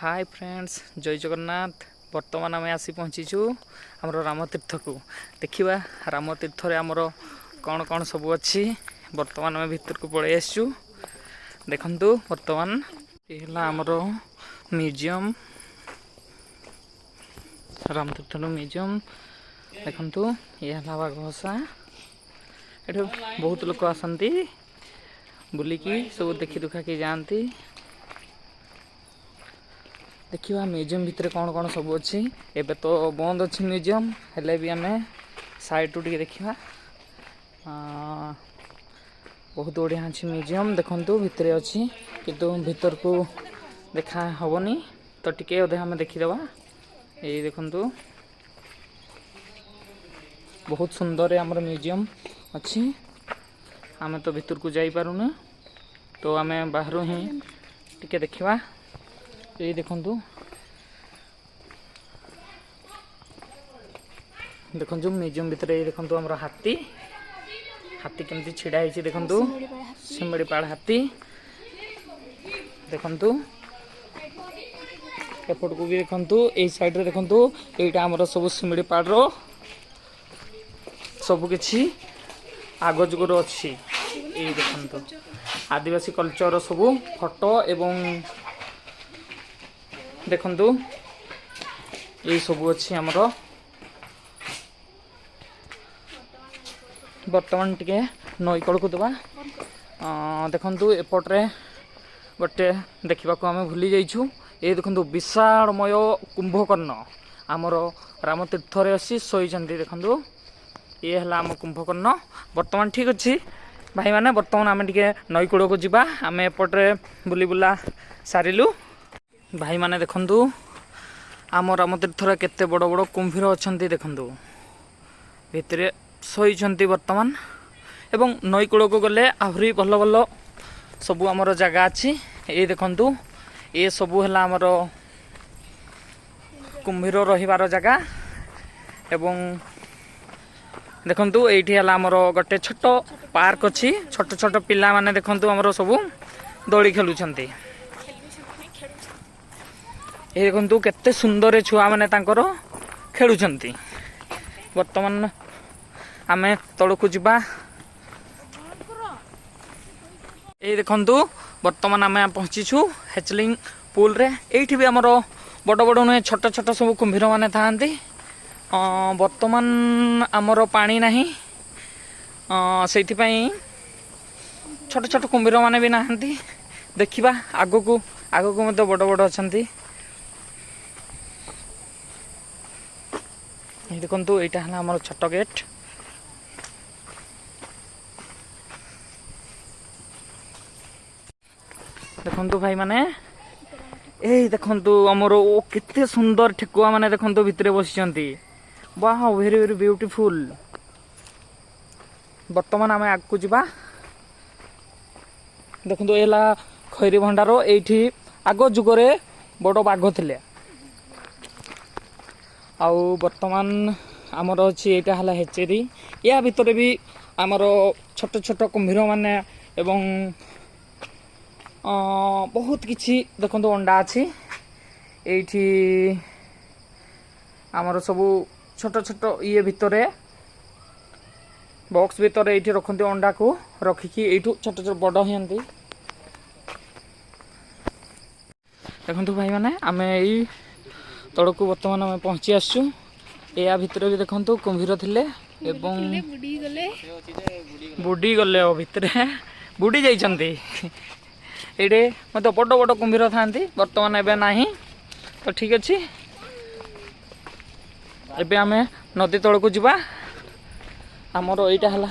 Hi friends, जय जगन्नाथ। बर्तमान आम आसी पहुँचीचु आमर रामतीर्थ को। देखा रामतीर्थ आमर कौन कौन सब अच्छी। बर्तमान आम भीतर को पलि आसचु। देखु बर्तमान ये आमर म्यूजियम, रामतीर्थ म्यूजियम। देखु ये बाघसा। ये बहुत लोग आसती बुलिकी सब देखी दुखा के जाती। देखिए म्यूजियम भितर कौन कौन सब अच्छी। एबे तो बंद अच्छी म्यूजियम, हेले भी आम साइड टे देखा। बहुत बढ़िया अच्छी म्यूजियम। देखु भितर अच्छी किंतु भीतर को देखा हेनी तो टिके अधे आम देखीदे। ये देखु बहुत सुंदर आमर म्यूजियम अच्छी। आम तो भीतर को जाई पारुना, तो आम बाहर ही टिके देखा। ये देखु देखु म्यूजियम भितर देखु आम हाथी हाथी केमती छिड़ा है। देखु सिमड़ीपाड़ हाथी। देखु एपट को भी देखु यही साइड रे देखु यहाँ आमर सब सिमड़ीपाड़ सबकि आग जुगर अच्छी। ये देखु आदिवासी कल्चर सब फोटो एवं देखु ये सब अच्छी आमर। बर्तमान टिके नई कल को दबा। देखु एपट्रे गोटे देखा आम भूली जाइछू। ये देखु विशालमय कुंभकर्ण आमर रामतीर्थ अच्छी शोई। देखु ये है आम कुंभकर्ण। बर्तमान ठीक अच्छी भाई मैंने। बर्तमान आम टे नई कूड़ को जावा। आम एपट्रे बुली बुला सारिलु। भाई मैंने देखु आम रामतीर्थर केते बड़ बड़ कुंभीर अच्छा। देखु भितर शोई बर्तमान। एवं नई कूड़ को गले आहरी भल भल सबू आमर जगह अच्छी। ये देखु ये सबू है आमर कुंभीर रहीबार जगह। एवं देखु ये आमर गोटे छोट पार्क अच्छी। छोट छोट पिला माने देखु आमर सबू दोली खेलुंट। ये देखु केते सुंदर छुआ मैंने खेलुंट। बर्तमान आम तलू जावा। ये देखु बर्तमान आम पहुँचीछु हेचलिंग पुल रे। ये भी आमर बड़ बड़ नुहे छोट छोट सब कुंभीर मैंने था। बर्तमान आमर पानी नहीं से छोट छोट कुंभीर मैंने भी नहांती। देखा आग को मत बड़ बड़ अच्छा। देखु यहाँ है आमर छोट गेट। देखु भाई माने ए देखु आमर ओ केते सुंदर ठेकुआ माने देखु भितर बसी। वाह वेरी वेरी ब्यूटीफुल। बर्तमान आम आग को जावा। देखु ये खैरी भंडार। ये आग जुगरे बड़ बाघ थे। आउ बर्तमान आमर अच्छी यहाँ है हेचेरी। या भितर भी आमर छोट छोट कुंभीर माने एवं बहुत किछि देखो अंडा अच्छी। ये आमर सबू छोट छोट ये भितर बॉक्स भितर ये रखते अंडा को रखिकी यू छोट छोट बड़ ही। देखु भाई मैंने आम यही तल को बर्तमान आम पहुँची आसचु। या भितर भी देखु कुंभीर थिले एवं बुड़ी गले भितर बुड़ी जाइछन्ती। ये मत बड़ बड़ कुंभीर था। बर्तमान एबे नाही तो ठीक अच्छी। एबे आम नदी तल को जावा। आमर यहाँ है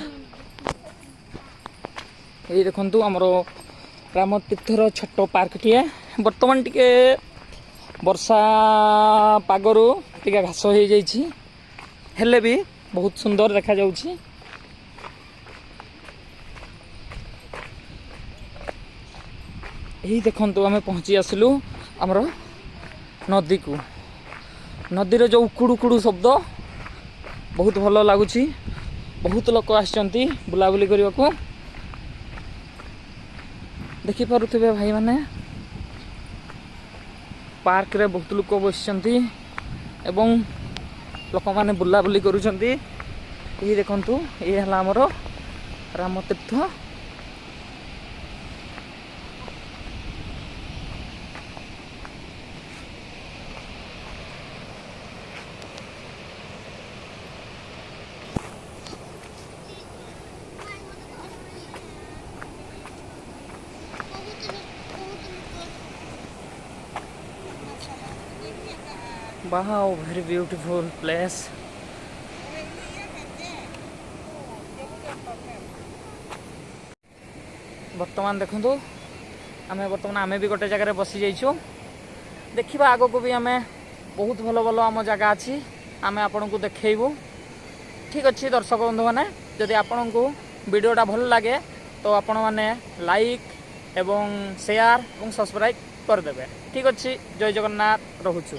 ये देखु आमर रामतीर्थर छोट पार्क टे। बर्तमान टिके वर्षा पागर टिके घास हो जाइछि, हेले भी बहुत सुंदर देखा जाउछि। यही देखु आम पहुँची आसलु आमर नदी को। नदीर जो उकुड़ू उकुड़ू शब्द बहुत भल लगुच। बहुत लोक आसचंती बुलाबुली करने को। देखिपे भाई माने पार्क रे बहुत लोक बसिଛନ୍ତି ଏବଂ ଲୋକମାନେ ବୁଲାବୁଲି କରୁଛନ୍ତି। ଏହି ଦେଖନ୍ତୁ ଏ ହେଲା ଆମର Ramtirtha. Wow, very beautiful place. बर्तमान देखु आम भी गोटे जगह बसी जाइछु। देखा आग को भी आम बहुत भल भल आम जगह अच्छी आम आपण को देखू। ठीक अच्छे दर्शक बंधु मैंने जदि आपण को वीडियोटा भल लगे तो आपण मैंने लाइक एवं शेयर और सब्सक्राइब करदे। ठीक अच्छे जय जगन्नाथ रहुछु।